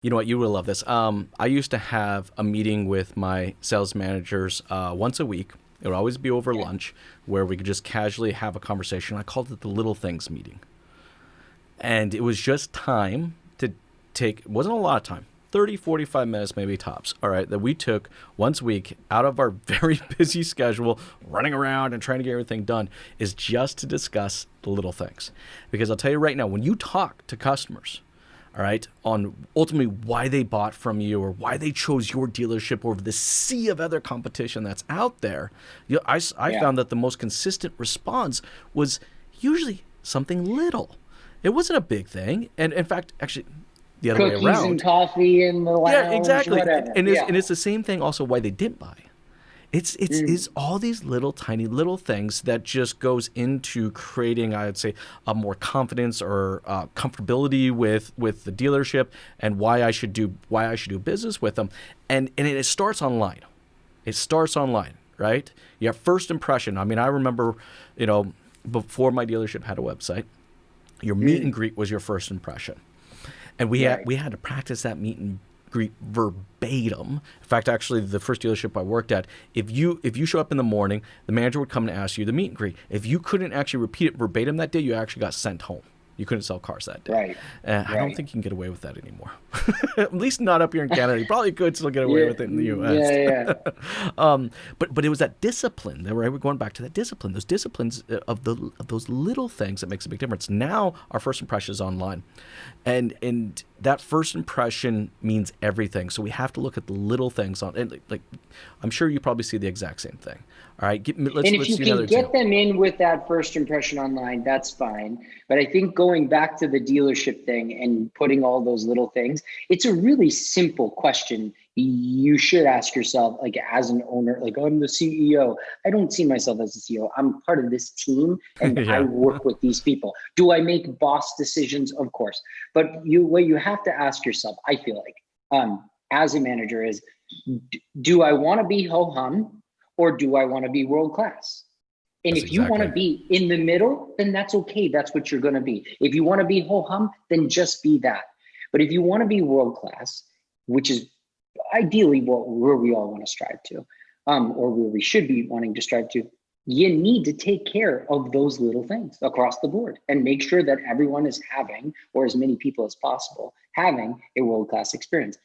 You know what? You will love this. I used to have a meeting with my sales managers once a week. It would always be over Okay. lunch where we could just casually have a conversation. I called it the little things meeting. And it was just time to take, it wasn't a lot of time, 30, 45 minutes maybe tops, all right, that we took once a week out of our very busy schedule, running around and trying to get everything done, is just to discuss the little things. Because I'll tell you right now, when you talk to customers, all right, on ultimately why they bought from you or why they chose your dealership over the sea of other competition that's out there, I Yeah. found that the most consistent response was usually something little. It wasn't a big thing. And in fact, actually, the other way Cookies and around. coffee in the Yeah, lounge, exactly. whatever. And Yeah. it's the same thing also why they didn't buy. It's Mm. all these little tiny little things that just goes into creating, I'd say, a more confidence or comfortability with the dealership and why I should do business with them, and it starts online. It starts online, right? Your first impression. I mean, I remember, you know, before my dealership had a website, your meet and Mm. greet was your first impression, and Right. we had to practice that meet and greet verbatim. In fact, actually, the first dealership I worked at, if you show up in the morning, the manager would come and ask you the meet and greet. If you couldn't actually repeat it verbatim that day, you actually got sent home. You couldn't sell cars that day. Right. I don't Right. think you can get away with that anymore. At least not up here in Canada. You probably could still get away Yeah. with it in the Yeah. U.S. Yeah. But it was that discipline. That we're going back to that discipline. Those disciplines of those little things that makes a big difference. Now our first impression is online, and that first impression means everything. So we have to look at the little things on. And like I'm sure you probably see the exact same thing. All right, And if let's you see another can get example. them in with that first impression online, that's fine. But I think going back to the dealership thing and putting all those little things, it's a really simple question you should ask yourself, like as an owner, like I'm the CEO. I don't see myself as a CEO. I'm part of this team and I Yeah, work with these people. Do I make boss decisions? Of course. But what you have to ask yourself, I feel like, as a manager is, do I want to be ho hum or do I want to be world class? And that's if you want to exactly. be in the middle, then that's okay. That's what you're going to be. If you want to be ho hum, then just be that. But if you want to be world class, which is ideally where we all want to strive to, or where we should be wanting to strive to, you need to take care of those little things across the board and make sure that everyone is having, or as many people as possible, having a world class experience.